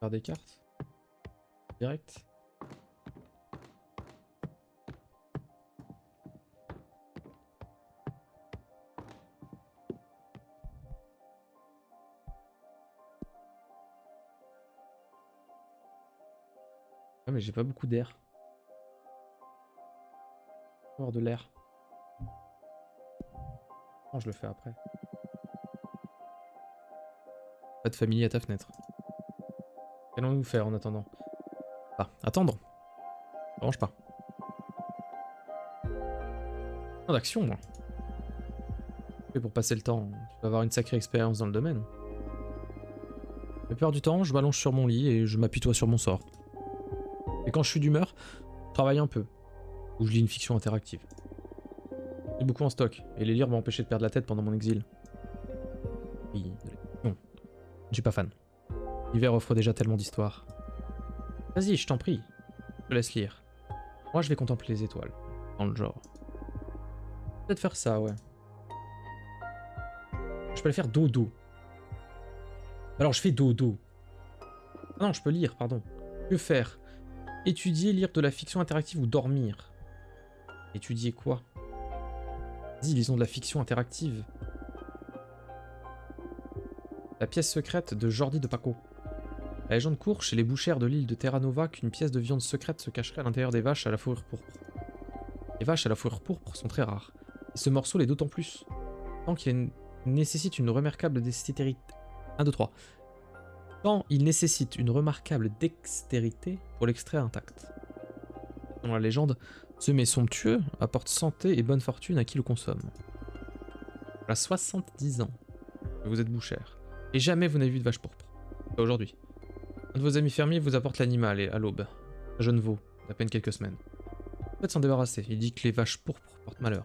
Faire des cartes. Direct. Ah mais j'ai pas beaucoup d'air. Avoir de l'air. Non, je le fais après. Pas de famille à ta fenêtre. Qu'allons-nous faire en attendant? Ah, attendre. Ça range pas. Pas d'action, moi. Et pour passer le temps, tu vas avoir une sacrée expérience dans le domaine. La plupart du temps, je m'allonge sur mon lit et je m'apitoie sur mon sort. Et quand je suis d'humeur, je travaille un peu. Ou je lis une fiction interactive. J'ai beaucoup en stock, et les lire m'ont empêché de perdre la tête pendant mon exil. Oui, de la fiction. Je suis pas fan. L'hiver offre déjà tellement d'histoires. Vas-y, je t'en prie. Je te laisse lire. Moi, je vais contempler les étoiles. Dans le genre. Peut-être faire ça, ouais. Je peux aller faire dodo. Alors, je fais dodo. Ah non, je peux lire, pardon. Que faire? Étudier, lire de la fiction interactive ou dormir? Étudier quoi? Vas-y, lisons de la fiction interactive. La pièce secrète de Jordi de Paco. La légende court chez les bouchères de l'île de Terra Nova qu'une pièce de viande secrète se cacherait à l'intérieur des vaches à la fourrure pourpre. Les vaches à la fourrure pourpre sont très rares, et ce morceau l'est d'autant plus, tant qu'il nécessite une remarquable dextérité. 1, 2, 3. Tant il nécessite une remarquable dextérité pour l'extraire intact. Selon la légende, ce mets somptueux apporte santé et bonne fortune à qui le consomme. Voilà 70 ans que vous êtes bouchère, et jamais vous n'avez vu de vache pourpre. Pas aujourd'hui. Un de vos amis fermiers vous apporte l'animal à l'aube. Un jeune veau, d'à peine quelques semaines. Faites s'en débarrasser, il dit que les vaches pourpres portent malheur.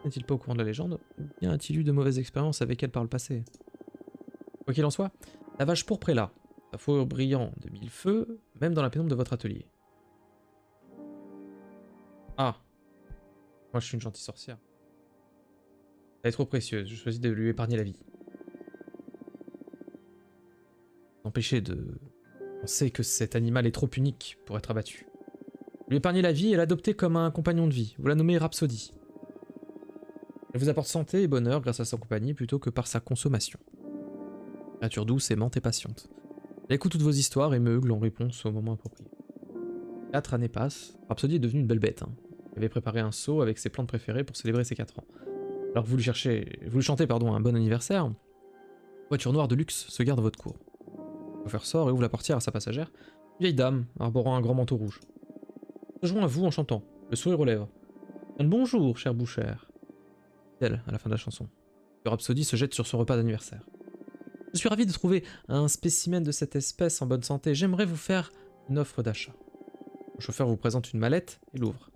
N'est-il pas au courant de la légende? Ou bien a-t-il eu de mauvaises expériences avec elle par le passé? Quoi qu'il en soit, la vache pourpre est là, sa fourrure brillant de mille feux, même dans la pénombre de votre atelier. Ah, moi je suis une gentille sorcière. Elle est trop précieuse, je choisis de lui épargner la vie. Empêcher de penser que cet animal est trop unique pour être abattu. Lui épargner la vie et l'adopter comme un compagnon de vie. Vous la nommez Rhapsody. Elle vous apporte santé et bonheur grâce à sa compagnie plutôt que par sa consommation. Créature douce, aimante et patiente. Elle écoute toutes vos histoires et meugle en réponse au moment approprié. 4 années passent. Rhapsody est devenue une belle bête. Elle avait préparé un seau avec ses plantes préférées pour célébrer ses 4 ans. Alors que vous lui chantez un bon anniversaire, une voiture noire de luxe se garde à votre cour. Le chauffeur sort et ouvre la portière à sa passagère, une vieille dame arborant un grand manteau rouge. Se joint à vous en chantant, le sourire aux lèvres. Bonjour, chère bouchère, dit-elle à la fin de la chanson. Le Rhapsody se jette sur son repas d'anniversaire. Je suis ravi de trouver un spécimen de cette espèce en bonne santé. J'aimerais vous faire une offre d'achat. Le chauffeur vous présente une mallette et l'ouvre.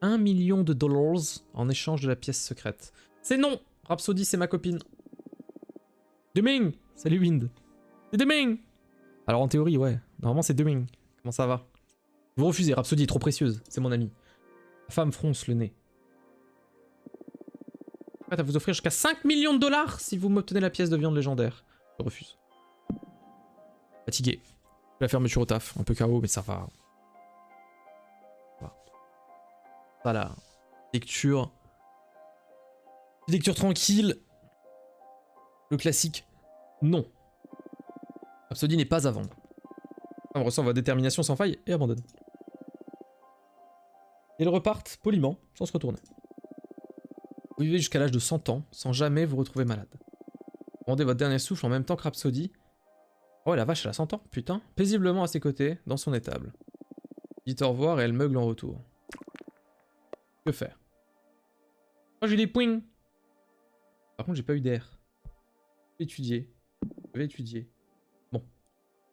1 million de dollars en échange de la pièce secrète. C'est non! Rhapsody, c'est ma copine. Deming! Salut Wind. C'est Deming! Alors en théorie, ouais. Normalement c'est Deming. Comment ça va? Vous refusez, Rhapsody est trop précieuse. C'est mon ami. La femme fronce le nez. Prête à vous offrir jusqu'à 5 millions de dollars si vous m'obtenez la pièce de viande légendaire. Je refuse. Fatigué. La fermeture au taf. Un peu KO, mais ça va. Voilà. Lecture. Lecture tranquille. Le classique. Non. Rhapsody n'est pas à vendre. On ressent votre détermination sans faille et abandonne. Et ils repartent poliment, sans se retourner. Vous vivez jusqu'à l'âge de 100 ans, sans jamais vous retrouver malade. Vous rendez votre dernier souffle en même temps que Rhapsody. Oh la vache, elle a 100 ans, putain. Paisiblement à ses côtés, dans son étable. Dites au revoir et elle meugle en retour. Que faire? Oh, j'ai des poings. Par contre, j'ai pas eu d'air. Je vais étudier. Je vais étudier. Bon,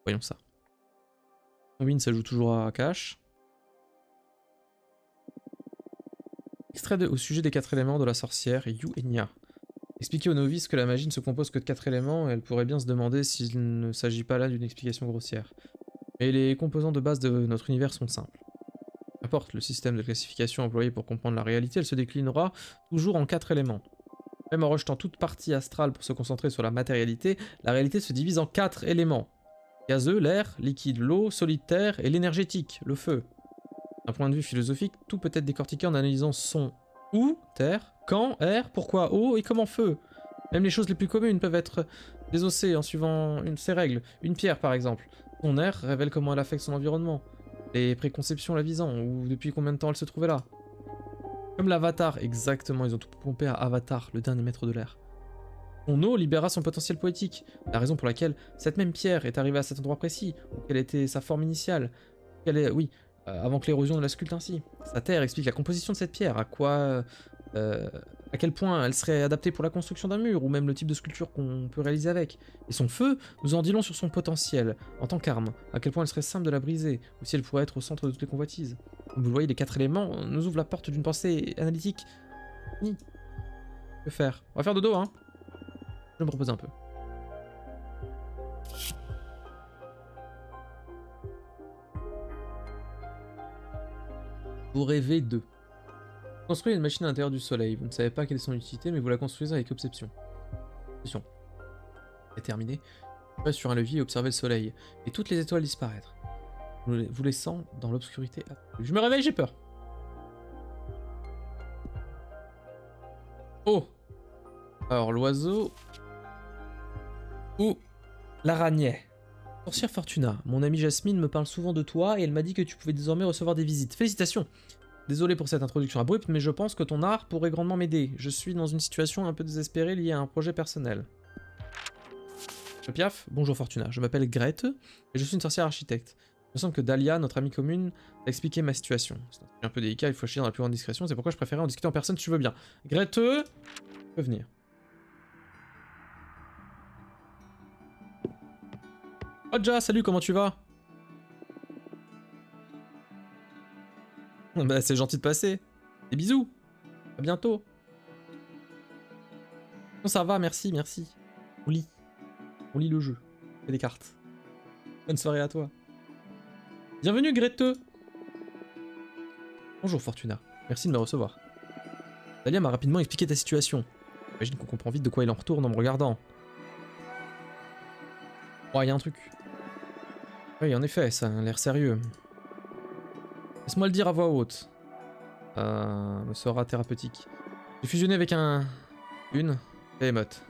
voyons ça. Win, ça joue toujours à cash. Extrait au sujet des 4 éléments de la sorcière Yu Enya. Expliquez aux novices que la magie ne se compose que de 4 éléments et elle pourrait bien se demander s'il ne s'agit pas là d'une explication grossière. Mais les composants de base de notre univers sont simples. Qu'importe le système de classification employé pour comprendre la réalité, elle se déclinera toujours en 4 éléments. Même en rejetant toute partie astrale pour se concentrer sur la matérialité, la réalité se divise en 4 éléments. Gazeux, l'air, liquide, l'eau, solide, terre, et l'énergétique, le feu. D'un point de vue philosophique, tout peut être décortiqué en analysant son où, terre, quand, air, pourquoi eau et comment feu. Même les choses les plus communes peuvent être désossées en suivant ses règles. Une pierre par exemple. Son air révèle comment elle affecte son environnement, les préconceptions la visant, ou depuis combien de temps elle se trouvait là. Comme l'avatar, exactement, ils ont tout pompé à Avatar, le dernier maître de l'air. Son eau libéra son potentiel poétique, la raison pour laquelle cette même pierre est arrivée à cet endroit précis, ou quelle était sa forme initiale, avant que l'érosion ne la sculpte ainsi. Sa terre explique la composition de cette pierre, à quel point elle serait adaptée pour la construction d'un mur, ou même le type de sculpture qu'on peut réaliser avec. Et son feu nous en dit long sur son potentiel, en tant qu'arme, à quel point elle serait simple de la briser, ou si elle pourrait être au centre de toutes les convoitises. Comme vous le voyez, les 4 éléments nous ouvrent la porte d'une pensée analytique. Que faire? On va faire dodo, hein. Je vais me reposer un peu. Vous rêvez de construire une machine à l'intérieur du soleil. Vous ne savez pas quelle est son utilité, mais vous la construisez avec obsession. Obsession. C'est terminé. Vous restez sur un levier et observez le soleil, et toutes les étoiles disparaître, vous laissant dans l'obscurité absolue. Je me réveille, j'ai peur. Oh. Alors, l'oiseau... ou l'araignée. Sorcière Fortuna, mon amie Jasmine me parle souvent de toi et elle m'a dit que tu pouvais désormais recevoir des visites. Félicitations! Désolé pour cette introduction abrupte, mais je pense que ton art pourrait grandement m'aider. Je suis dans une situation un peu désespérée liée à un projet personnel. Le Piaf, bonjour Fortuna, je m'appelle Grete et je suis une sorcière architecte. Il me semble que Dahlia, notre amie commune, a expliqué ma situation. C'est un peu délicat, il faut agir dans la plus grande discrétion, c'est pourquoi je préférais en discuter en personne si tu veux bien. Grete, tu peux venir. Odja, salut, comment tu vas? Bah c'est gentil de passer. Des bisous. À bientôt. Non, ça va, merci, merci. On lit. On lit le jeu. On fait des cartes. Bonne soirée à toi. Bienvenue Grete. Bonjour Fortuna. Merci de me recevoir. Dahlia m'a rapidement expliqué ta situation. J'imagine qu'on comprend vite de quoi il en retourne en me regardant. Oh, il y a un truc. Oui, en effet, ça a l'air sérieux. Laisse-moi le dire à voix haute. Me sera thérapeutique. J'ai fusionné avec une Behemoth.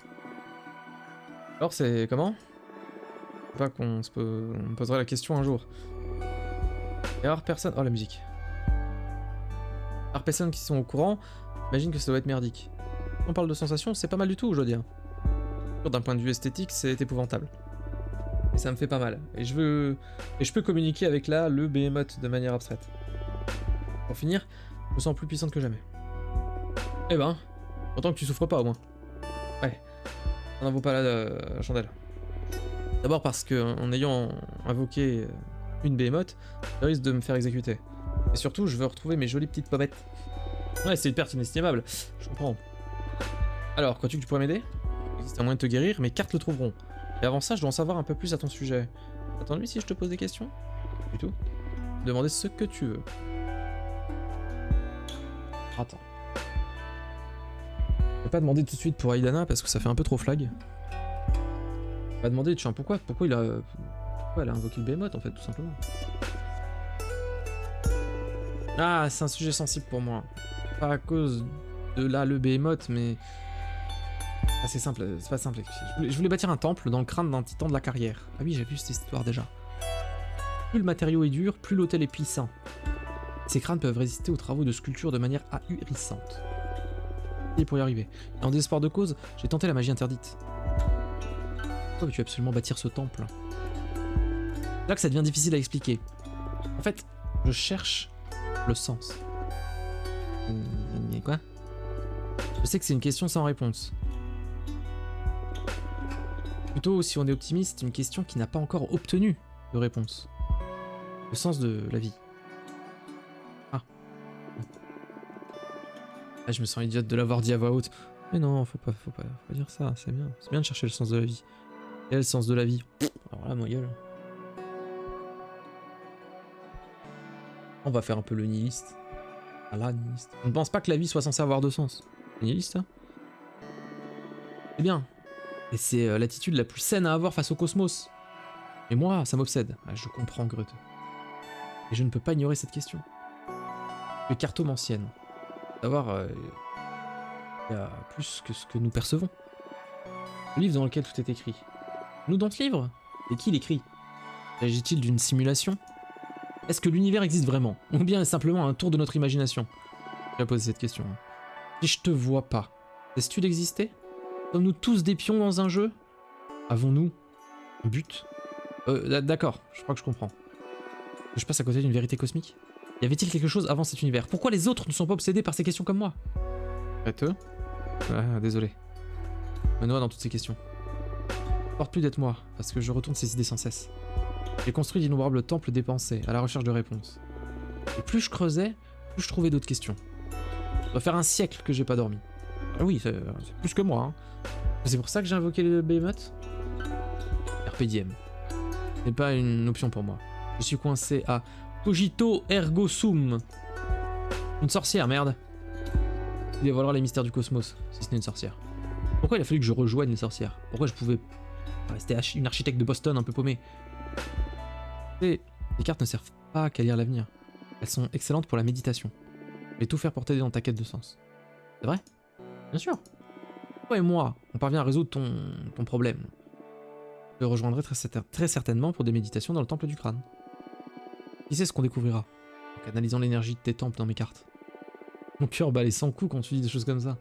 Alors c'est comment? Je sais pas qu'on me poserait la question un jour. Et alors personne... Oh la musique. Alors personnes qui sont au courant, j'imagine que ça doit être merdique. On parle de sensations, c'est pas mal du tout, je dois dire. D'un point de vue esthétique, c'est épouvantable. Et ça me fait pas mal. Et je peux communiquer avec le Behemoth de manière abstraite. Pour finir, je me sens plus puissante que jamais. Eh ben, autant que tu souffres pas au moins. Ouais, ça n'en vaut pas la chandelle. D'abord parce que en ayant invoqué une Behemoth, je risque de me faire exécuter. Et surtout, je veux retrouver mes jolies petites pommettes. Ouais, c'est une perte inestimable, je comprends. Alors, crois-tu que tu pourrais m'aider? Il existe un moyen de te guérir, mes cartes le trouveront. Et avant ça, je dois en savoir un peu plus à ton sujet. Attends-lui si je te pose des questions? Du tout. Demander ce que tu veux. Attends. Je vais pas demander tout de suite pour Aidana parce que ça fait un peu trop flag. Je vais demander, tiens, pourquoi elle a invoqué le Behemoth en fait, tout simplement. Ah, c'est un sujet sensible pour moi. Pas à cause de le Behemoth, mais... Ah, c'est simple, c'est pas simple. Je voulais bâtir un temple dans le crâne d'un titan de la carrière. Ah oui, j'ai vu cette histoire déjà. Plus le matériau est dur, plus l'autel est puissant. Ces crânes peuvent résister aux travaux de sculpture de manière ahurissante. Et pour y arriver, et en désespoir de cause, j'ai tenté la magie interdite. Pourquoi veux-tu absolument bâtir ce temple? C'est là que ça devient difficile à expliquer. En fait, je cherche le sens. Mais quoi? Je sais que c'est une question sans réponse. Plutôt, si on est optimiste, une question qui n'a pas encore obtenu de réponse. Le sens de la vie. Ah, je me sens idiote de l'avoir dit à voix haute. Mais non, faut pas dire ça, c'est bien. C'est bien de chercher le sens de la vie. Quel est le sens de la vie? Alors là, ma gueule. On va faire un peu le nihiliste. Ah là, nihiliste. On ne pense pas que la vie soit censée avoir de sens. Nihiliste, hein? C'est bien. Et c'est l'attitude la plus saine à avoir face au cosmos. Et moi, ça m'obsède. Ah, je comprends, Grete. Et je ne peux pas ignorer cette question. Le cartomancienne. Savoir, il y a plus que ce que nous percevons. Le livre dans lequel tout est écrit. Nous dans ce livre? Et qui l'écrit? S'agit-il d'une simulation? Est-ce que l'univers existe vraiment? Ou bien simplement un tour de notre imagination? Je vais poser cette question. Si je te vois pas, cesses-tu d'exister? Sommes-nous tous des pions dans un jeu? Avons-nous un but? D'accord, je crois que je comprends. Je passe à côté d'une vérité cosmique? Y avait-il quelque chose avant cet univers? Pourquoi les autres ne sont pas obsédés par ces questions comme moi? Arrête-eux. Ah, désolé. Me noie dans toutes ces questions. Porte plus d'être moi, parce que je retourne ces idées sans cesse. J'ai construit d'innombrables temples des pensées, à la recherche de réponses. Et plus je creusais, plus je trouvais d'autres questions. Ça doit faire un siècle que j'ai pas dormi. Ah oui, c'est plus que moi, hein. C'est pour ça que j'ai invoqué le Behemoth? Carpe diem. Ce n'est pas une option pour moi. Je suis coincé à Cogito ergo sum. Une sorcière, merde. Il dévoilera les mystères du cosmos, si ce n'est une sorcière. Pourquoi il a fallu que je rejoigne les sorcières? Pourquoi je pouvais rester une architecte de Boston un peu paumée? Les cartes ne servent pas qu'à lire l'avenir. Elles sont excellentes pour la méditation. Je vais tout faire pour t'aider dans ta quête de sens. C'est vrai? Bien sûr. Toi et moi, on parvient à résoudre ton problème. Je te rejoindrai très certainement pour des méditations dans le temple du crâne. Qui sait ce qu'on découvrira en canalisant l'énergie de tes temples dans mes cartes. Mon cœur bat les 100 coups quand tu dis des choses comme ça.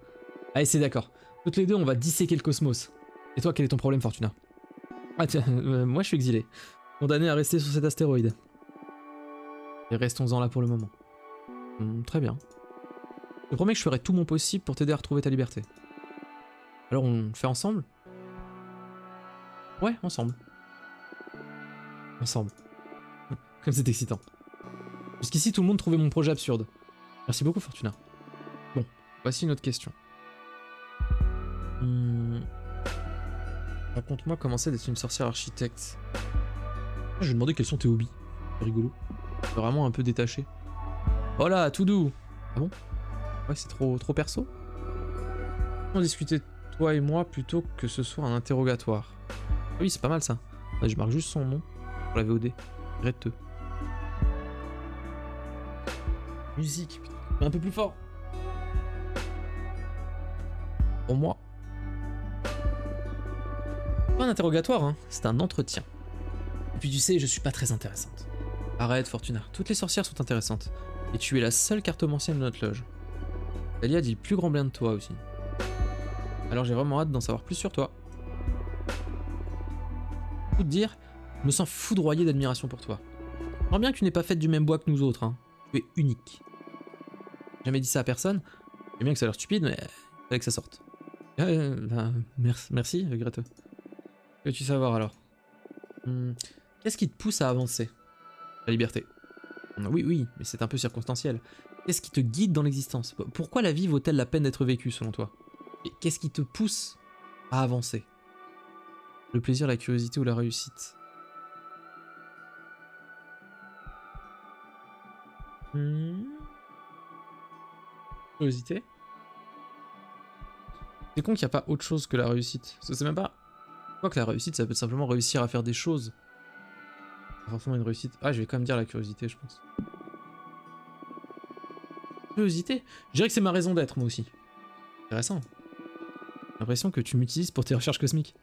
Allez, c'est d'accord. Toutes les deux, on va disséquer le cosmos. Et toi, quel est ton problème, Fortuna? Ah tiens, moi je suis exilé. Condamné à rester sur cet astéroïde. Et restons-en là pour le moment. Très bien. Je te promets que je ferai tout mon possible pour t'aider à retrouver ta liberté. Alors on le fait ensemble? Ouais, ensemble. Ensemble. Comme c'est excitant. Jusqu'ici, tout le monde trouvait mon projet absurde. Merci beaucoup, Fortuna. Bon, voici une autre question. Raconte-moi comment c'est d'être une sorcière architecte. Je vais demander quels sont tes hobbies. C'est rigolo. C'est vraiment un peu détaché. Oh là, tout doux. Ah bon? Ouais, c'est trop perso. On discutait toi et moi plutôt que ce soit un interrogatoire. Ah oui, c'est pas mal ça. Ouais, je marque juste son nom pour la VOD. Grete. Musique, putain. Un peu plus fort. Pour moi. Pas un interrogatoire, hein. C'est un entretien. Et puis tu sais, je suis pas très intéressante. Arrête, Fortuna. Toutes les sorcières sont intéressantes. Et tu es la seule cartomancienne de notre loge. Talia dit le plus grand bien de toi aussi. Alors j'ai vraiment hâte d'en savoir plus sur toi. Pour te dire, je me sens foudroyé d'admiration pour toi. Je sens bien que tu n'es pas faite du même bois que nous autres, hein. Tu es unique. J'ai jamais dit ça à personne. J'aime bien que ça a l'air stupide, mais il fallait que ça sorte. Merci, Grete. Que veux-tu savoir alors? Qu'est-ce qui te pousse à avancer? La liberté. Oui, mais c'est un peu circonstanciel. Qu'est-ce qui te guide dans l'existence? Pourquoi la vie vaut-elle la peine d'être vécue selon toi? Et qu'est-ce qui te pousse à avancer? Le plaisir, la curiosité ou la réussite? Curiosité? C'est con qu'il n'y a pas autre chose que la réussite. Parce que c'est même pas... Je crois que la réussite, ça peut simplement réussir à faire des choses. Pas forcément une réussite. Ah, je vais quand même dire la curiosité, je pense. Curiosité? Je dirais que c'est ma raison d'être, moi aussi. Intéressant. J'ai l'impression que tu m'utilises pour tes recherches cosmiques.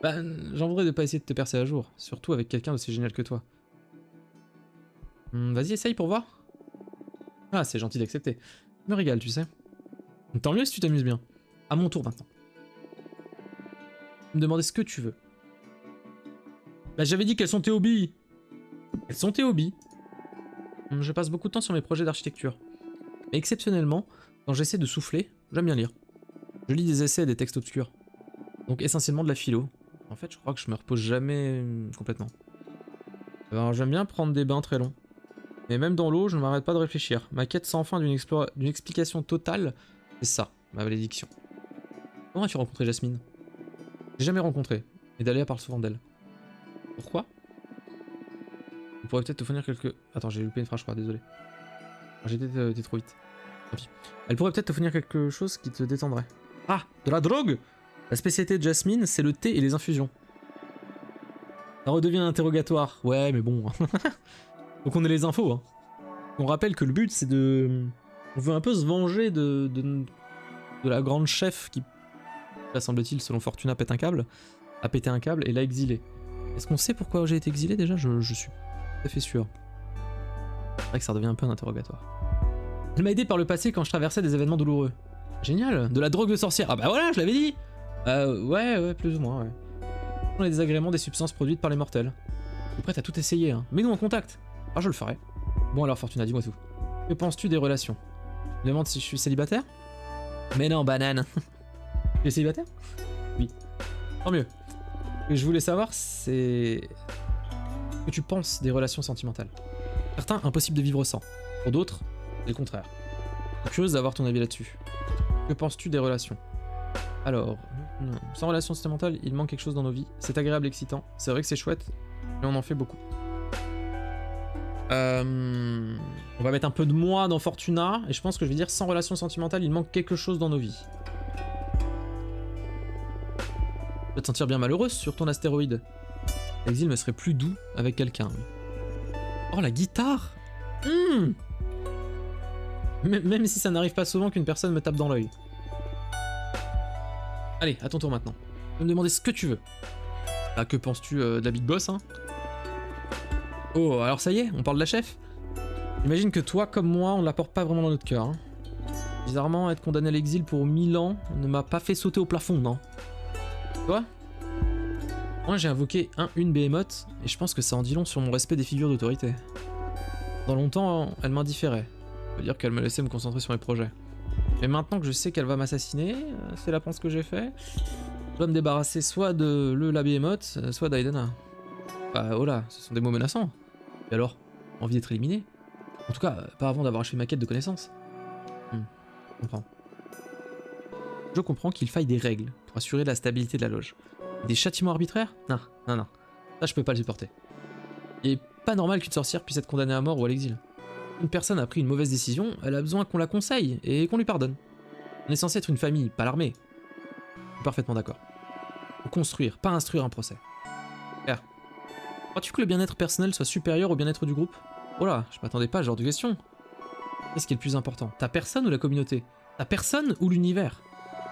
Bah, j'en voudrais de pas essayer de te percer à jour. Surtout avec quelqu'un d'aussi génial que toi. Vas-y, essaye pour voir. Ah, c'est gentil d'accepter. Je me régale, tu sais. Tant mieux si tu t'amuses bien. À mon tour maintenant. Me demander ce que tu veux. Bah j'avais dit quels sont tes hobbies. Quels sont tes hobbies? Je passe beaucoup de temps sur mes projets d'architecture. Mais exceptionnellement, quand j'essaie de souffler, j'aime bien lire. Je lis des essais et des textes obscurs. Donc essentiellement de la philo. En fait, je crois que je me repose jamais complètement. Alors j'aime bien prendre des bains très longs. Et même dans l'eau, je ne m'arrête pas de réfléchir. Ma quête sans fin d'une explication totale, c'est ça, ma malédiction. Comment as-tu rencontré Jasmine? J'ai jamais rencontré, et Dahlia parle souvent d'elle. Pourquoi? On pourrait peut-être te fournir quelques... Attends, j'ai loupé une phrase, je crois, désolé. J'ai été trop vite. Tant pis. Elle pourrait peut-être te fournir quelque chose qui te détendrait. Ah, de la drogue! La spécialité de Jasmine, c'est le thé et les infusions. Ça redevient un interrogatoire. Ouais, mais bon. Donc on a les infos. Hein. On rappelle que le but, c'est de... On veut un peu se venger de la grande chef qui, là, semble-t-il, selon Fortuna, pète un câble. A pété un câble et l'a exilé. Est-ce qu'on sait pourquoi j'ai été exilé déjà? Je suis tout à fait sûr. C'est vrai que ça redevient un peu un interrogatoire. Elle m'a aidé par le passé quand je traversais des événements douloureux. Génial. De la drogue de sorcière. Ah bah voilà, je l'avais dit. Ouais, plus ou moins, ouais. On a des agréments des substances produites par les mortels. Je suis prête à tout essayer, hein. Mets-nous en contact. Ah, je le ferai. Bon alors, Fortuna, dis-moi tout. Que penses-tu des relations? Je me demande si je suis célibataire? Mais non, banane. Tu es célibataire? Oui. Tant mieux. Ce que je voulais savoir, c'est... ce que tu penses des relations sentimentales. Certains, impossible de vivre sans. Pour d'autres, c'est le contraire. Je suis curieuse d'avoir ton avis là-dessus. Que penses-tu des relations? Alors, sans relation sentimentale, il manque quelque chose dans nos vies. C'est agréable, excitant. C'est vrai que c'est chouette, mais on en fait beaucoup. On va mettre un peu de moi dans Fortuna, et je pense que je vais dire sans relation sentimentale, il manque quelque chose dans nos vies. Tu vas te sentir bien malheureuse sur ton astéroïde. L'exil me serait plus doux avec quelqu'un. Oh, la guitare! Même si ça n'arrive pas souvent qu'une personne me tape dans l'œil. Allez, à ton tour maintenant. Tu peux me demander ce que tu veux. Ah, que penses-tu de la Big Boss, hein? Oh, alors ça y est, on parle de la chef? J'imagine que toi, comme moi, on ne la porte pas vraiment dans notre cœur. Hein. Bizarrement, être condamné à l'exil pour 1000 ans ne m'a pas fait sauter au plafond, non? Toi? Moi, j'ai invoqué une Behemoth, et je pense que ça en dit long sur mon respect des figures d'autorité. Dans longtemps, elle m'indifférait. Ça veut dire qu'elle me laissait me concentrer sur mes projets. Mais maintenant que je sais qu'elle va m'assassiner, c'est la pense que j'ai fait, je dois me débarrasser soit de la Behemoth, soit d'Aidana. Bah oh là, ce sont des mots menaçants. Et alors, envie d'être éliminé? En tout cas, pas avant d'avoir achevé ma quête de connaissances. Je comprends. Je comprends qu'il faille des règles pour assurer la stabilité de la loge. Des châtiments arbitraires? Non. Ça, je peux pas le supporter. Il est pas normal qu'une sorcière puisse être condamnée à mort ou à l'exil. Une personne a pris une mauvaise décision, elle a besoin qu'on la conseille et qu'on lui pardonne. On est censé être une famille, pas l'armée. Je suis parfaitement d'accord. Faut construire, pas instruire un procès. Claire. Crois-tu que le bien-être personnel soit supérieur au bien-être du groupe? Oh là, je m'attendais pas à ce genre de question. Qu'est-ce qui est le plus important? Ta personne ou la communauté? Ta personne ou l'univers?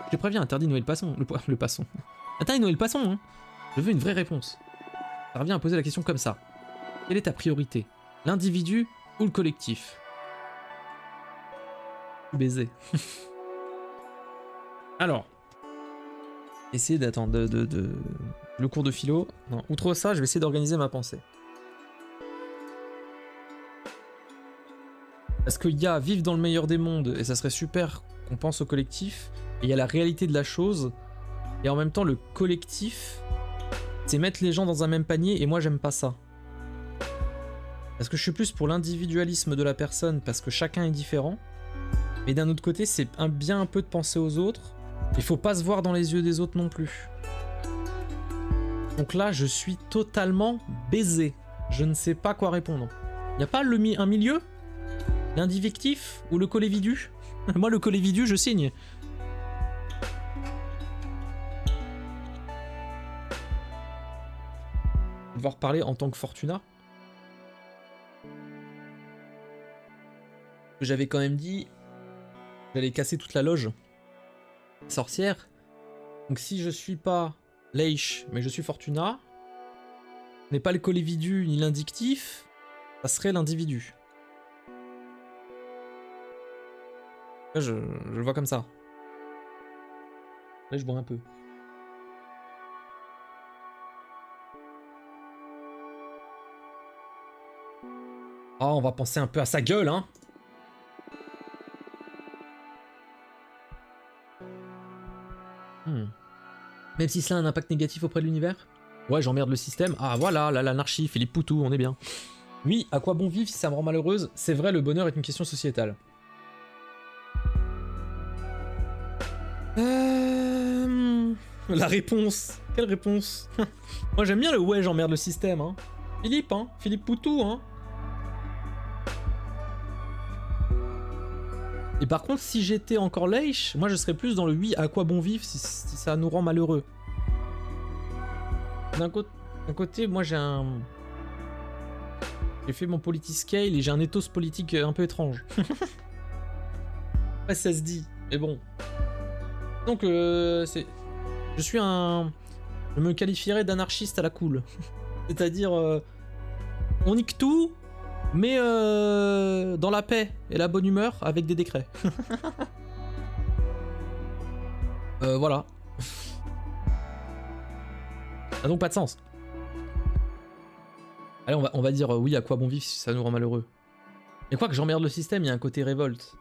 Je te préviens, interdit de noyer le poisson. Le poisson. Interdit de noyer le poisson, hein. Je veux une vraie réponse. Ça revient à poser la question comme ça. Quelle est ta priorité? L'individu ou le collectif? Baiser. Alors. Essayer d'attendre le cours de philo. Non, outre ça, je vais essayer d'organiser ma pensée. Parce qu'il y a vivre dans le meilleur des mondes, et ça serait super qu'on pense au collectif, et il y a la réalité de la chose, et en même temps le collectif, c'est mettre les gens dans un même panier, et moi j'aime pas ça. Parce que je suis plus pour l'individualisme de la personne, parce que chacun est différent, mais d'un autre côté c'est bien un peu de penser aux autres, il faut pas se voir dans les yeux des autres non plus. Donc là je suis totalement baisé, je ne sais pas quoi répondre. Y a pas un milieu? L'indivictif ou le collévidu? Moi, le collévidu, je signe. Devoir parler en tant que Fortuna. J'avais quand même dit que j'allais casser toute la loge sorcière. Donc si je suis pas Leich, mais je suis Fortuna, n'est pas le collévidu ni l'indictif, ça serait l'individu. Là, je le vois comme ça. Là, je bois un peu. Oh, on va penser un peu à sa gueule, hein. Même si cela a un impact négatif auprès de l'univers? Ouais, j'emmerde le système. Ah, voilà, là, l'anarchie, Philippe Poutou, on est bien. Oui, à quoi bon vivre si ça me rend malheureuse? C'est vrai, le bonheur est une question sociétale. La réponse. Quelle réponse? Moi j'aime bien le ouais j'emmerde le système, hein. Philippe Poutou, hein. Et par contre si j'étais encore Leich, moi je serais plus dans le oui à quoi bon vivre si ça nous rend malheureux. D'un côté... D'un côté, moi j'ai un... J'ai fait mon politiscale et j'ai un ethos politique un peu étrange. Ouais, ça se dit, mais bon. Donc, c'est... Je suis un... Je me qualifierais d'anarchiste à la cool. C'est-à-dire... on nique tout, mais dans la paix et la bonne humeur avec des décrets. Voilà. Ça n'a donc pas de sens. Allez, on va dire oui, à quoi bon vivre si ça nous rend malheureux. Mais quoi que j'emmerde le système, il y a un côté révolte.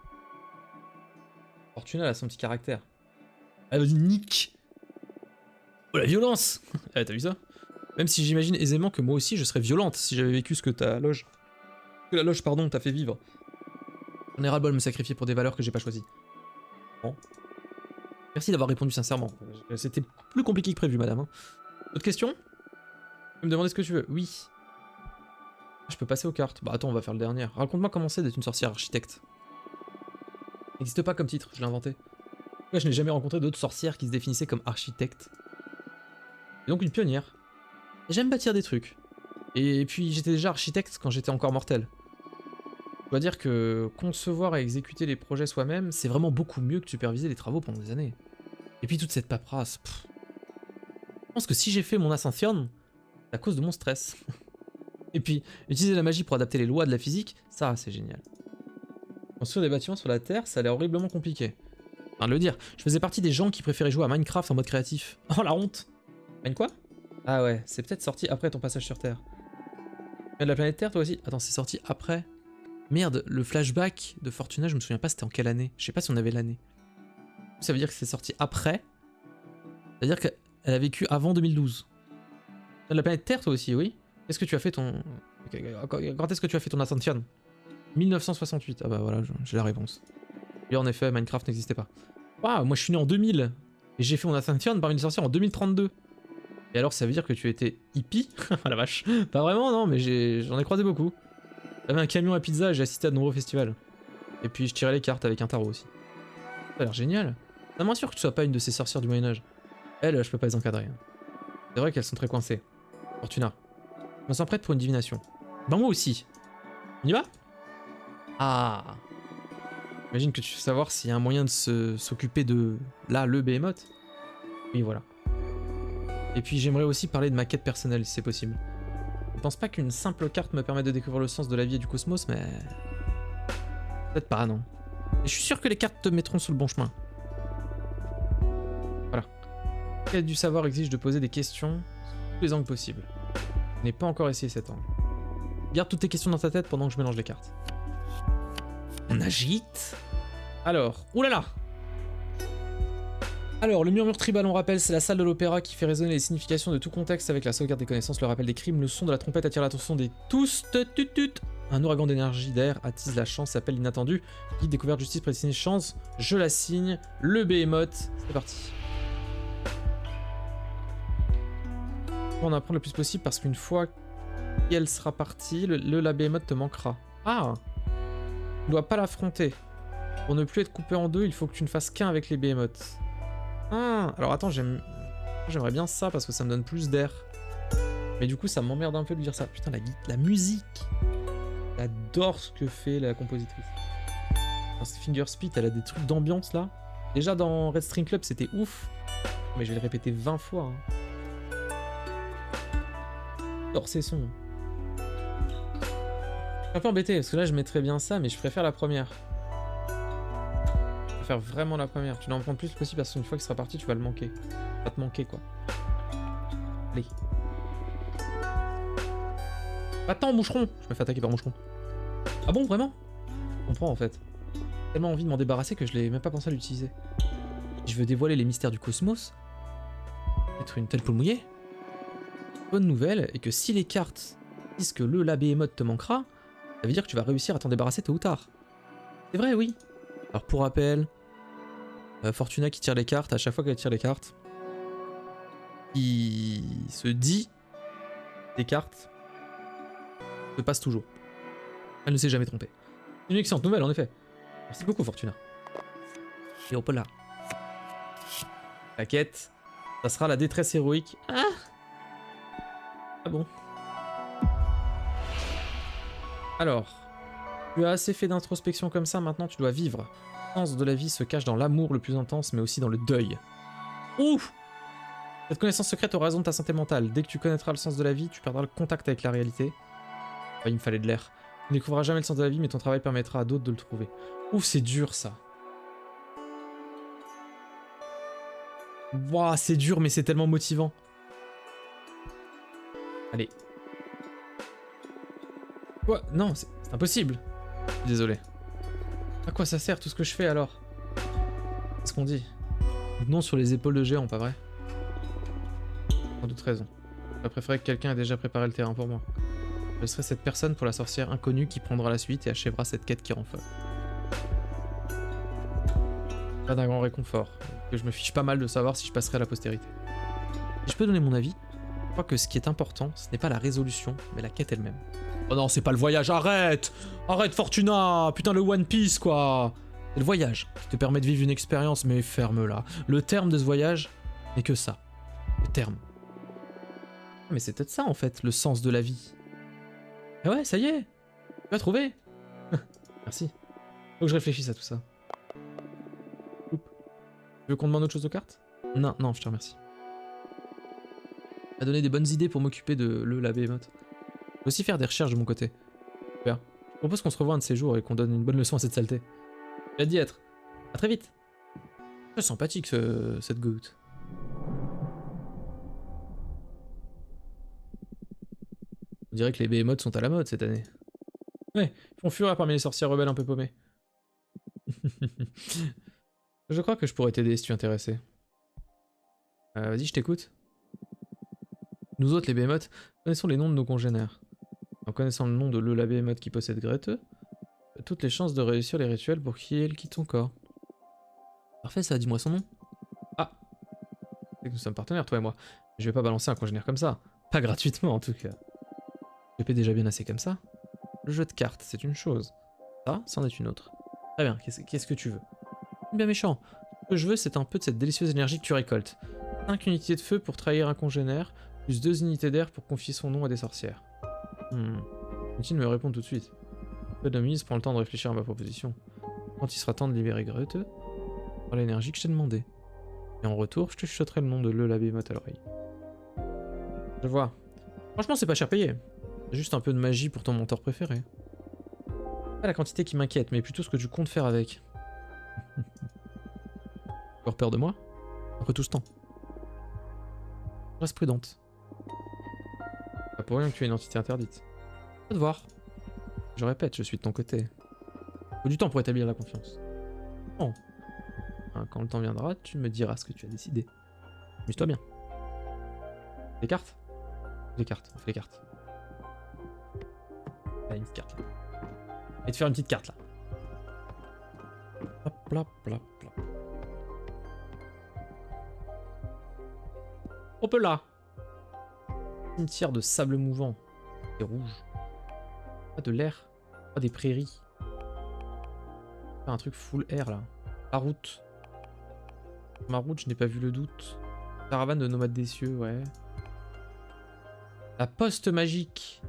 Fortuna, elle a son petit caractère. Elle vas-y, nique. Oh, la violence. Eh, t'as vu ça? Même si j'imagine aisément que moi aussi je serais violente si j'avais vécu ce que ta loge... Que la loge, pardon, t'a fait vivre. On est ras-le-bol de me sacrifier pour des valeurs que j'ai pas choisies. Bon. Merci d'avoir répondu sincèrement. C'était plus compliqué que prévu, madame. Hein. Autre question? Tu peux me demander ce que tu veux? Oui. Je peux passer aux cartes. Bah attends, on va faire le dernier. Raconte-moi comment c'est d'être une sorcière architecte. N'existe pas comme titre, je l'ai inventé. Moi, je n'ai jamais rencontré d'autres sorcières qui se définissaient comme architecte. Et donc une pionnière. J'aime bâtir des trucs. Et puis j'étais déjà architecte quand j'étais encore mortel. Je dois dire que concevoir et exécuter les projets soi-même, c'est vraiment beaucoup mieux que de superviser les travaux pendant des années. Et puis toute cette paperasse, pff. Je pense que si j'ai fait mon Ascension, c'est à cause de mon stress. Et puis, utiliser la magie pour adapter les lois de la physique, ça c'est génial. Construire des bâtiments sur la Terre, ça a l'air horriblement compliqué. Enfin de le dire, je faisais partie des gens qui préféraient jouer à Minecraft en mode créatif. Oh la honte! Mine quoi? Ah ouais, c'est peut-être sorti après ton passage sur Terre. Mais de la planète Terre toi aussi? Attends, c'est sorti après? Merde, le flashback de Fortuna, je me souviens pas c'était en quelle année. Je sais pas si on avait l'année. Ça veut dire que c'est sorti après. Ça veut dire qu'elle a vécu avant 2012. De la planète Terre toi aussi, oui? Qu'est-ce que tu as fait ton... Quand est-ce que tu as fait ton Ascension? 1968. Ah bah voilà, j'ai la réponse. Et en effet, Minecraft n'existait pas. Ah, moi je suis né en 2000. Et j'ai fait mon Ascension parmi les sorcières en 2032. Et alors ça veut dire que tu étais hippie? Ah la vache. Pas vraiment, non, mais j'en ai croisé beaucoup. J'avais un camion à pizza et j'ai assisté à de nombreux festivals. Et puis je tirais les cartes avec un tarot aussi. Ça a l'air génial. Ça m'assure que tu sois pas une de ces sorcières du Moyen-Âge. Elles, je peux pas les encadrer. C'est vrai qu'elles sont très coincées. Fortuna. Je me sens prête pour une divination. Ben moi aussi. On y va? Ah. J'imagine que tu veux savoir s'il y a un moyen de s'occuper de... Là, le Behemoth. Oui, voilà. Et puis j'aimerais aussi parler de ma quête personnelle, si c'est possible. Je pense pas qu'une simple carte me permette de découvrir le sens de la vie et du cosmos, mais... Peut-être pas, non. Et je suis sûr que les cartes te mettront sur le bon chemin. Voilà. La quête du savoir exige de poser des questions sous tous les angles possibles. Je n'ai pas encore essayé cet angle. Garde toutes tes questions dans ta tête pendant que je mélange les cartes. On agite. Alors, oulala. Alors, le murmure tribal, on rappelle, c'est la salle de l'opéra qui fait résonner les significations de tout contexte avec la sauvegarde des connaissances, le rappel des crimes, le son de la trompette attire l'attention des tous. Un ouragan d'énergie d'air attise la chance, appelle l'inattendu. Guide découverte, justice, prédestinée, chance. Je la signe. Le Behemoth. C'est parti. On en apprendre le plus possible parce qu'une fois qu'elle sera partie, la Behemoth te manquera. Ah! Tu ne dois pas l'affronter. Pour ne plus être coupé en deux, il faut que tu ne fasses qu'un avec les Behemoths. Ah, alors attends, j'aimerais bien ça parce que ça me donne plus d'air. Mais du coup, ça m'emmerde un peu de dire ça. Putain, la musique. J'adore ce que fait la compositrice. Dans Finger Spit, elle a des trucs d'ambiance là. Déjà dans Red String Club, c'était ouf. Mais je vais le répéter 20 fois. Hein. J'adore ces sons. Je suis un peu embêté parce que là, je mettrais bien ça, mais je préfère la première. Faire vraiment la première. Tu dois en prendre plus possible parce qu'une fois qu'il sera parti, tu vas le manquer. Ça va te manquer quoi. Allez. Attends, moucheron! Je me fais attaquer par moucheron. Ah bon, vraiment? Je comprends en fait. J'ai tellement envie de m'en débarrasser que je l'ai même pas pensé à l'utiliser. Je veux dévoiler les mystères du cosmos. Être une telle poule mouillée. Bonne nouvelle est que si les cartes disent que la Behemoth te manquera, ça veut dire que tu vas réussir à t'en débarrasser tôt ou tard. C'est vrai, oui. Alors pour rappel, Fortuna qui tire les cartes, à chaque fois qu'elle tire les cartes, il se dit des cartes se passe toujours. Elle ne s'est jamais trompée. C'est une excellente nouvelle en effet. Merci beaucoup Fortuna. Et hop là. La quête, ça sera la détresse héroïque. Ah, Ah bon? Alors, tu as assez fait d'introspection comme ça, maintenant tu dois vivre. Le sens de la vie se cache dans l'amour le plus intense, mais aussi dans le deuil. Ouf! Cette connaissance secrète aura raison de ta santé mentale. Dès que tu connaîtras le sens de la vie, tu perdras le contact avec la réalité. Ah, il me fallait de l'air. Tu ne découvriras jamais le sens de la vie, mais ton travail permettra à d'autres de le trouver. Ouf, c'est dur ça. Wouah, c'est dur, mais c'est tellement motivant. Allez. Quoi? Non, c'est impossible. Désolé. À quoi ça sert tout ce que je fais alors? Qu'est-ce qu'on dit? Non sur les épaules de géant, pas vrai? Sans doute raison. J'aurais préféré que quelqu'un ait déjà préparé le terrain pour moi. Je serai cette personne pour la sorcière inconnue qui prendra la suite et achèvera cette quête qui rend folle. Pas d'un grand réconfort, que je me fiche pas mal de savoir si je passerai à la postérité. Si je peux donner mon avis, je crois que ce qui est important, ce n'est pas la résolution, mais la quête elle-même. Oh non, c'est pas le voyage, arrête! Arrête Fortuna! Putain le One Piece quoi! C'est le voyage qui te permet de vivre une expérience, mais ferme-la. Le terme de ce voyage n'est que ça. Le terme. Mais c'est peut-être ça en fait, le sens de la vie. Et ouais, ça y est! Tu as trouvé! Merci. Faut que je réfléchisse à tout ça. Oups. Tu veux qu'on demande autre chose aux cartes? Non, non, je te remercie. Tu as donné des bonnes idées pour m'occuper de la Behemoth. Je vais aussi faire des recherches de mon côté. Super. Je propose qu'on se revoie un de ces jours et qu'on donne une bonne leçon à cette saleté. J'ai dit être. À très vite. C'est sympathique cette goutte. On dirait que les Behemoths sont à la mode cette année. Ouais, ils font fureur parmi les sorcières rebelles un peu paumées. Je crois que je pourrais t'aider si tu es intéressé. Vas-y, je t'écoute. Nous autres, les Behemoths, connaissons les noms de nos congénères. En connaissant le nom de la Behemoth qui possède Grete, tu as toutes les chances de réussir les rituels pour qu'elle quitte ton corps. Parfait, ça, dis-moi son nom. Ah, c'est que nous sommes partenaires, toi et moi. Je vais pas balancer un congénère comme ça. Pas gratuitement, en tout cas. Je paie déjà bien assez comme ça. Le jeu de cartes, c'est une chose. Ça, c'en est une autre. Très bien, qu'est-ce que tu veux? Bien méchant. Ce que je veux, c'est un peu de cette délicieuse énergie que tu récoltes. 5 unités de feu pour trahir un congénère, plus 2 unités d'air pour confier son nom à des sorcières. Inutile de me répondre tout de suite. Peu de mise, prends le temps de réfléchir à ma proposition. Quand il sera temps de libérer Grete, prends l'énergie que je t'ai demandé. Et en retour, je te chuchoterai le nom de la Behemoth à l'oreille. Je vois. Franchement, c'est pas cher payé. C'est juste un peu de magie pour ton mentor préféré. Pas la quantité qui m'inquiète, mais plutôt ce que tu comptes faire avec. Encore peur de moi? Après tout ce temps. Reste prudente. Pas pour rien que tu es une entité interdite. Va te voir. Je répète, je suis de ton côté. Faut du temps pour établir la confiance. Bon. Quand le temps viendra, tu me diras ce que tu as décidé. Amuse-toi bien. Les cartes? Les cartes, on fait les cartes. Allez, une petite carte là. Et te faire une petite carte là. Hop là, hop là, hop là. Hop là. Cimetière de sable mouvant. C'est rouge. Pas de l'air. Pas des prairies. Un truc full air là. La route. Ma route, je n'ai pas vu le doute. Caravane de nomades des cieux, ouais. La poste magique.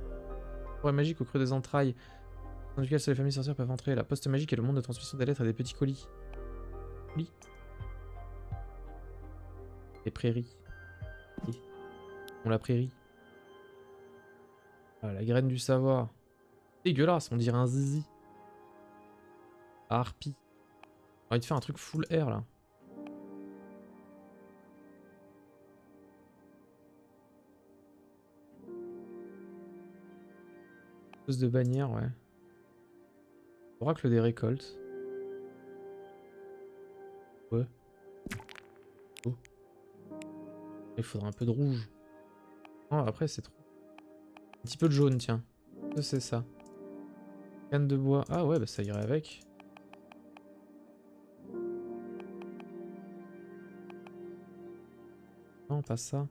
Forêt magique au creux des entrailles. Dans lequel seules les familles sorcières peuvent entrer. La poste magique est le monde de transmission des lettres et des petits colis. Colis. Les prairies. On la prairie. Ah, la graine du savoir. Dégueulasse, on dirait un zizi. Harpie. J'ai envie de faire un truc full air là. Pose de bannière, ouais. Oracle des récoltes. Ouais. Oh. Il faudra un peu de rouge. Non, après c'est trop. Un petit peu de jaune, tiens. C'est ça. Canne de bois. Ah ouais, bah ça irait avec. Non, pas ça.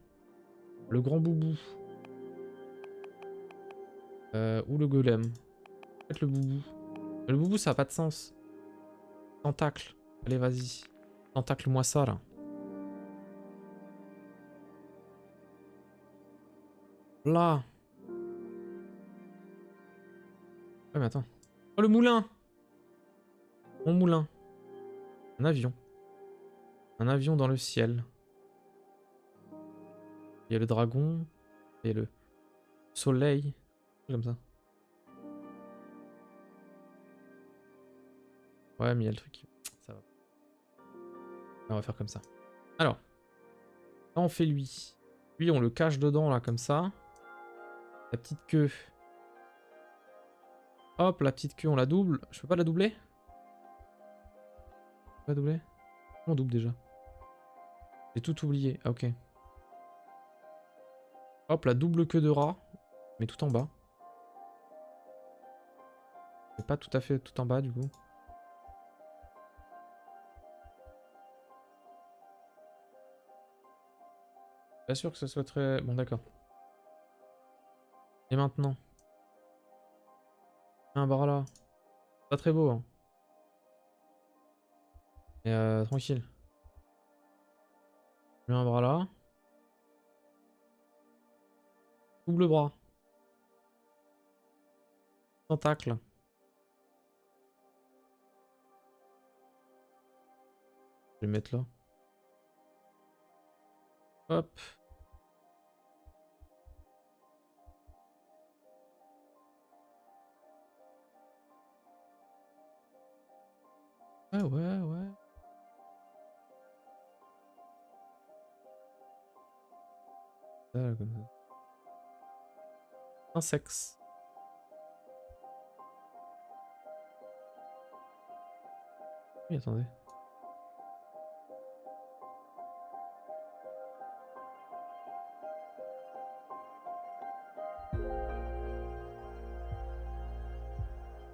Le grand boubou. Ou le golem. Peut-être le boubou. Mais le boubou, ça a pas de sens. Tentacle. Allez, vas-y. Tentacle-moi ça, là. 。 . . . . . . . . . . . . . . . . . . . . . . . . . . . . . . . . . . . . . . . . . . . . . . . . . . . . . . . . Là. Ouais, mais attends. Oh, le moulin! Mon moulin. Un avion. Un avion dans le ciel. Il y a le dragon. Et le soleil. Comme ça. Ouais, mais il y a le truc. Ça va. On va faire comme ça. Alors. Là, on fait lui. Lui, on le cache dedans, là, comme ça. La petite queue. Hop, la petite queue, on la double. Je peux pas la doubler? Pas doubler? Comment on double déjà? J'ai tout oublié. Ah, ok. Hop, la double queue de rat. Mais tout en bas. Mais pas tout à fait tout en bas, du coup. Pas sûr que ce soit très... Bon, d'accord. Et maintenant? Un bras là. Pas très beau, hein. Mais tranquille. Je mets un bras là. Double bras. Tentacle. Je vais le mettre là. Hop. Ouais, ouais, ouais. Ça, là, comme ça. Un sexe. Oui, attendez.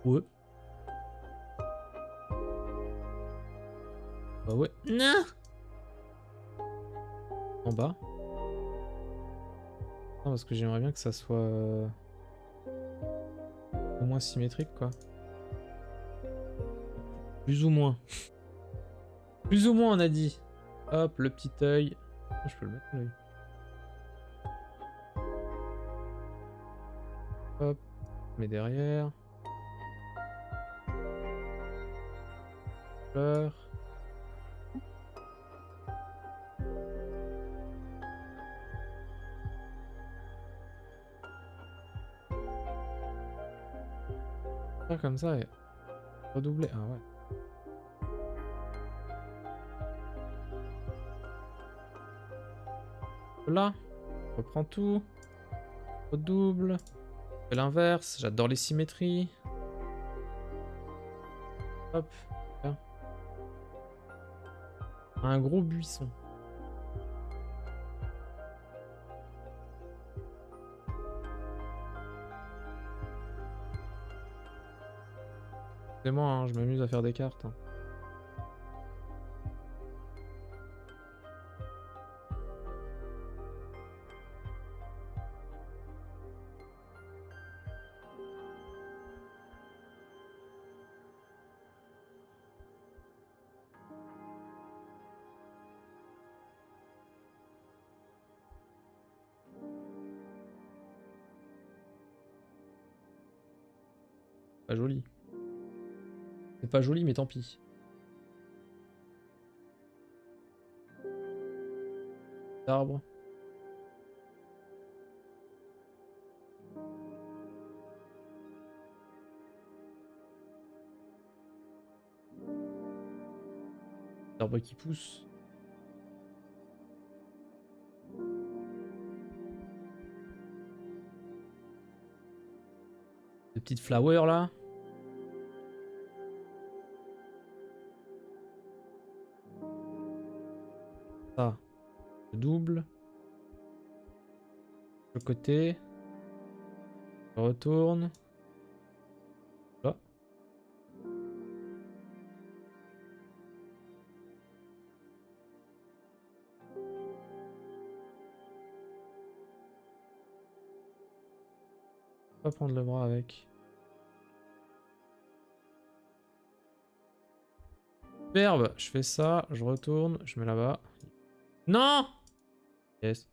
Ouais. Bah ouais. Non. En bas. Non, parce que j'aimerais bien que ça soit au moins symétrique, quoi. Plus ou moins. Plus ou moins, on a dit. Hop, le petit œil. Oh, je peux le mettre, l'œil. Hop. Mais derrière. Fleur. Faire comme ça et redoubler. Ah ouais. Là. Reprends tout. Redouble. Fais l'inverse. J'adore les symétries. Hop. Là. Un gros buisson. C'est moi, hein, je m'amuse à faire des cartes. Hein. Pas joli. C'est pas joli, mais tant pis. Arbre. Arbre qui pousse. Des petites flowers là. Ça. Je double. Le côté. Je retourne. Là. Pas prendre le bras avec. Superbe. Je fais ça. Je retourne. Je mets là-bas. Non! Yes.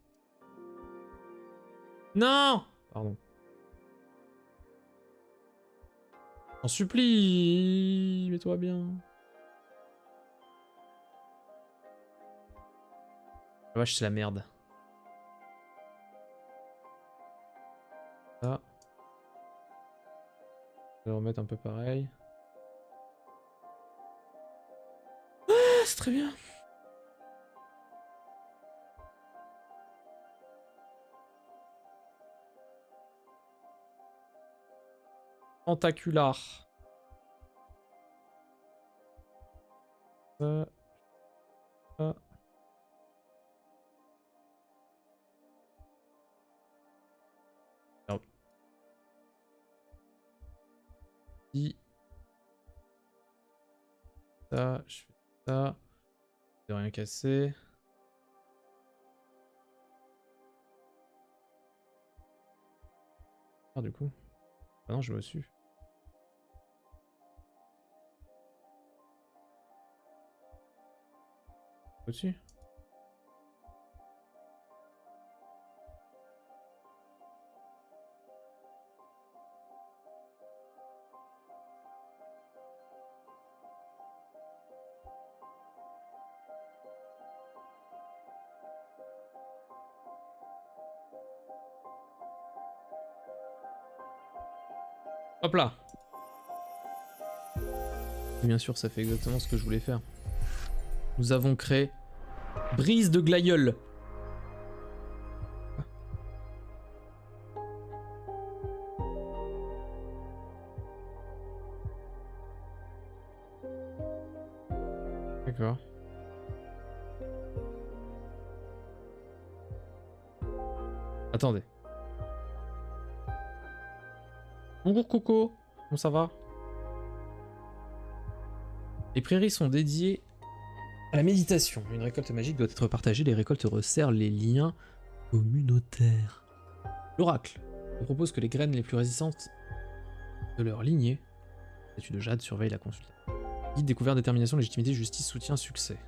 Non! Pardon. J'en supplie, mets-toi bien. La vache, c'est la merde. Ça. Je vais remettre un peu pareil. Ah, c'est très bien. Tentacular. Ça. Ça. Hop. Si. Ça, je fais ça. De rien casser. Ah, du coup. Ah non, je vais au-dessus. Au-dessus. Hop là. Bien sûr, ça fait exactement ce que je voulais faire. Nous avons créé Brise de glaïeul. D'accord. Attendez. Bonjour Coco. Comment ça va? Les prairies sont dédiées à la méditation. Une récolte magique doit être partagée. Les récoltes resserrent les liens communautaires. L'oracle vous propose que les graines les plus résistantes de leur lignée, statue de jade, surveille la consultation. Guide découverte, détermination, légitimité, justice, soutien, succès.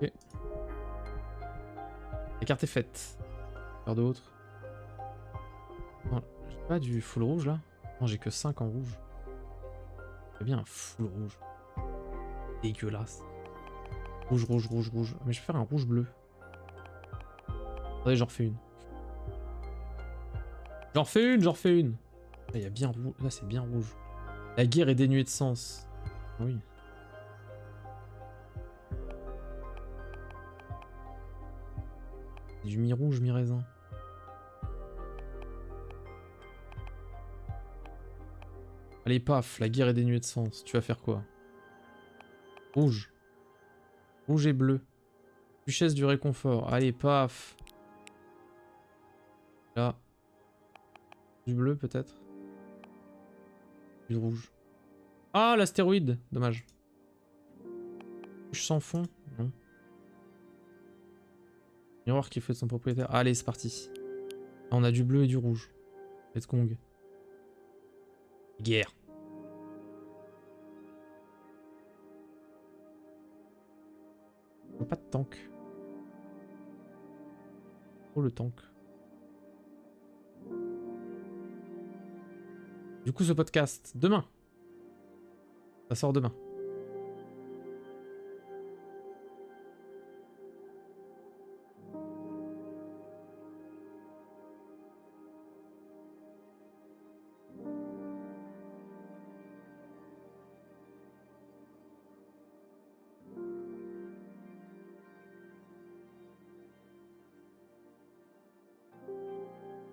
Ok. La carte est faite. Faire d'autres. Non, j'ai pas du full rouge là? Non, j'ai que 5 en rouge. C'est bien un full rouge. Dégueulasse. Rouge, rouge, rouge, rouge. Mais je vais faire un rouge bleu. Attendez, j'en refais une. J'en refais une, j'en refais une. Là, il y a bien rouge. Là, c'est bien rouge. La guerre est dénuée de sens. Oui. Du mi-rouge, mi-raisin. Allez, paf, la guerre est dénuée de sens. Tu vas faire quoi? Rouge. Rouge et bleu. Duchesse du réconfort. Allez, paf. Là. Du bleu, peut-être. Du rouge. Ah, l'astéroïde. Dommage. Rouge sans fond. Non. Miroir qui fait de son propriétaire. Allez, c'est parti. Ah, on a du bleu et du rouge. Let's Kong. Guerre. Pas de tank. Oh, le tank. Du coup, ce podcast, demain. Ça sort demain.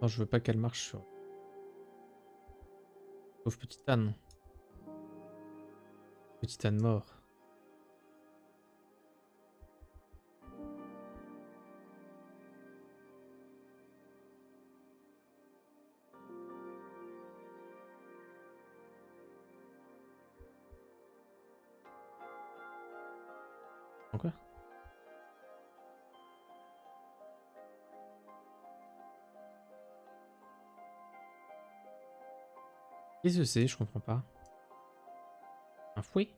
Non, je veux pas qu'elle marche sur... Pauvre petite âne. Petite âne mort. Quoi? Qu'est-ce que c'est? Je comprends pas. Un fouet?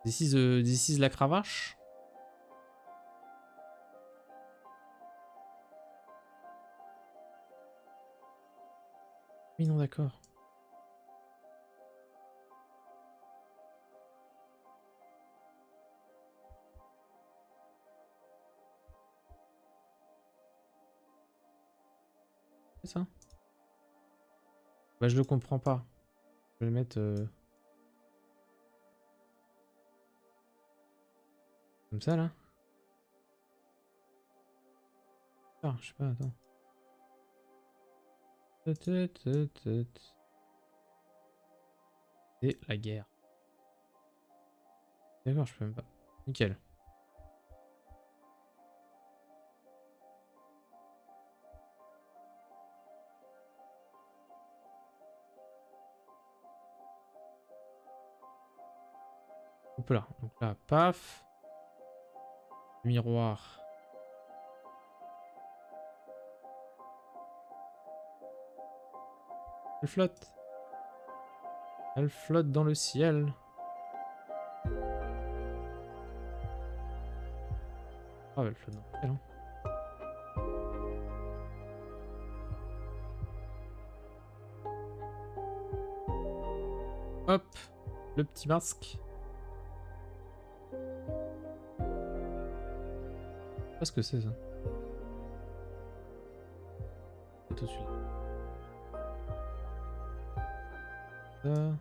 This is la cravache? Oui, non, d'accord. C'est ça? Bah, je le comprends pas. Je vais le mettre comme ça, là. Ah, je sais pas, attends. Et la guerre. D'accord, je peux même pas. Nickel. Hop là. Donc là, paf. Miroir. Elle flotte. Elle flotte dans le ciel. Ah, elle flotte dans le ciel, hein. Hop. Le petit masque. Je sais pas ce que c'est, ça. C'est tout de suite. Ça.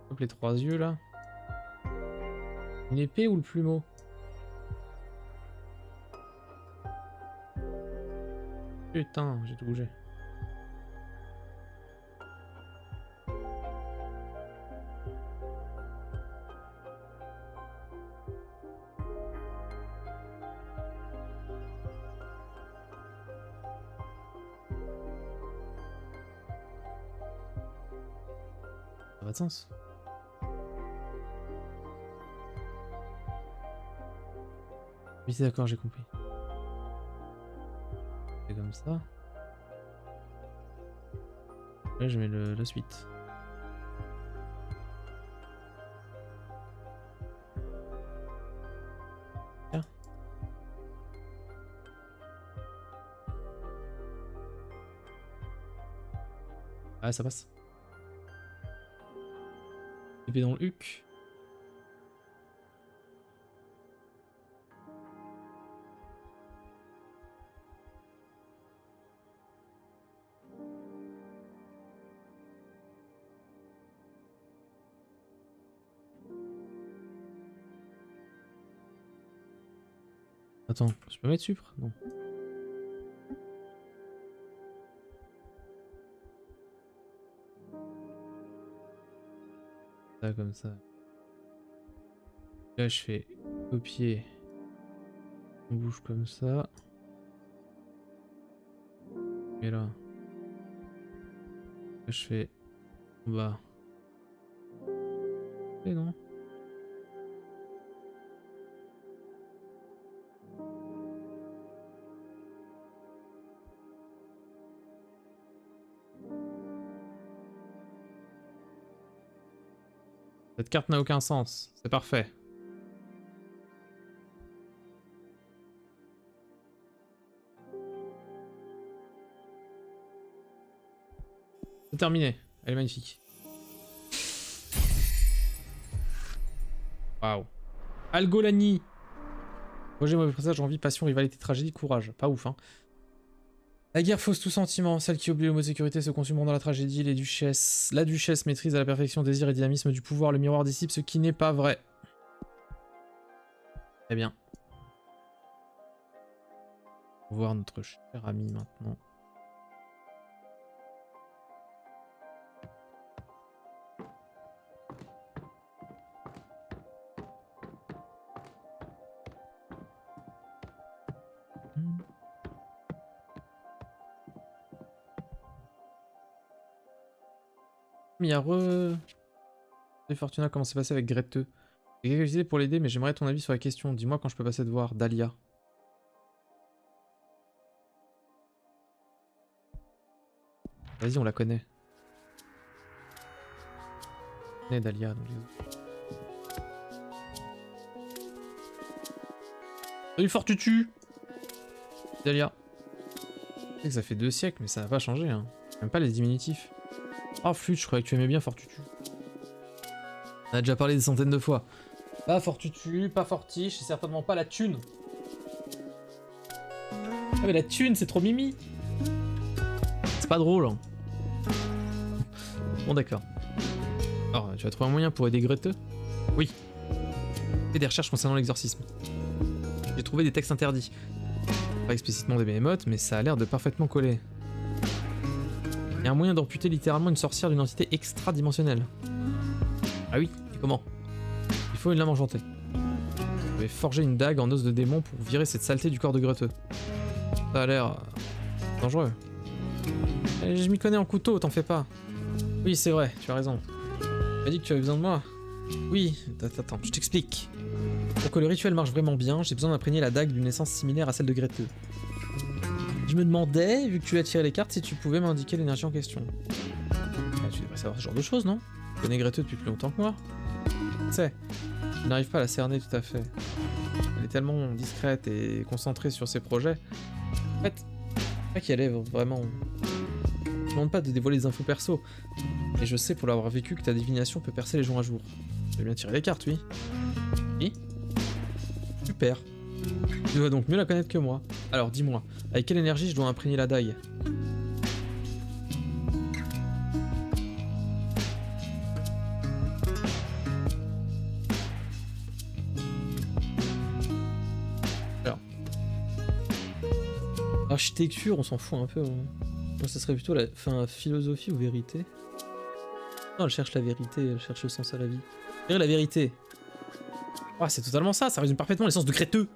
Hop, les 3 yeux, là. Une épée ou le plumeau? Putain, j'ai tout bougé. Ça n'a pas de sens. Oui, c'est d'accord, j'ai compris. C'est comme ça. Là, je mets la suite. Tiens. Ah, ça passe. Épée dans le huc. Attends, je peux mettre supre? Non. Ça, comme ça. Là, je fais copier. On bouge comme ça. Et là. Là, je fais en bas. Et non. Cette carte n'a aucun sens. C'est parfait. C'est terminé. Elle est magnifique. Waouh. Algolani. Projet, mauvais présage, envie, passion, rivalité, tragédie, courage. Pas ouf, hein. La guerre fausse tout sentiment. Celle qui oublie le mot sécurité se consumeront dans la tragédie. La duchesse maîtrise à la perfection désir et dynamisme du pouvoir. Le miroir dissipe ce qui n'est pas vrai. Très bien. On va voir notre cher ami maintenant. Il y a Fortuna, comment c'est passé avec Grete? J'ai quelques idées pour l'aider, mais j'aimerais ton avis sur la question. Dis-moi quand je peux passer te voir, Dahlia. Vas-y, on la connaît. On connaît Dahlia. Donc... Salut Fortutu! Dahlia. Je sais que ça fait 2 siècles, mais ça n'a pas changé. Hein. Même pas les diminutifs. Oh, flûte, je croyais que tu aimais bien Fortutu. On a déjà parlé des centaines de fois. Pas Fortutu, pas Fortiche, et certainement pas la thune. Ah, mais la thune, c'est trop mimi. C'est pas drôle. Hein. Bon, d'accord. Alors, tu as trouvé un moyen pour aider Grete? Oui. Fais des recherches concernant l'exorcisme. J'ai trouvé des textes interdits. Pas explicitement des Behemoths, mais ça a l'air de parfaitement coller. Il y a un moyen d'amputer littéralement une sorcière d'une entité extra-dimensionnelle. Ah oui, et comment? Il faut une lame enchantée. Je vais forger une dague en os de démon pour virer cette saleté du corps de Grete. Ça a l'air... dangereux. Je m'y connais en couteau, t'en fais pas. Oui, c'est vrai, tu as raison. Tu m'as dit que tu avais besoin de moi? Oui, attends, je t'explique. Pour que le rituel marche vraiment bien, j'ai besoin d'imprégner la dague d'une essence similaire à celle de Grete. Je me demandais, vu que tu as tiré les cartes, si tu pouvais m'indiquer l'énergie en question. Ah, tu devrais savoir ce genre de choses, non? Tu connais Grete depuis plus longtemps que moi. Tu sais, je n'arrive pas à la cerner tout à fait. Elle est tellement discrète et concentrée sur ses projets. En fait, c'est pas qu'elle est vraiment... Je demande pas de dévoiler des infos perso, mais je sais pour l'avoir vécu que ta divination peut percer les jours à jour. Tu as bien tiré les cartes, oui. Oui. Super. Tu dois donc mieux la connaître que moi. Alors dis-moi, avec quelle énergie je dois imprégner la dague? Alors. Architecture, on s'en fout un peu. Hein. Moi, ça serait plutôt la philosophie ou vérité? Non, elle cherche la vérité, elle cherche le sens à la vie. La vérité. Ah, c'est totalement ça, ça résume parfaitement l'essence de Créteux.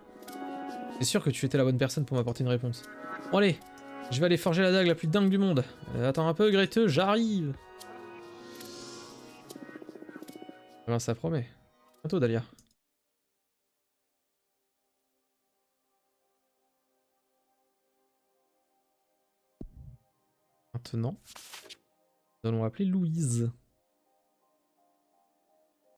C'est sûr que tu étais la bonne personne pour m'apporter une réponse. Bon allez, je vais aller forger la dague la plus dingue du monde. Attends un peu, Créteux, j'arrive. Ben, ça promet. À bientôt, Dahlia. Maintenant, nous allons appeler Louise.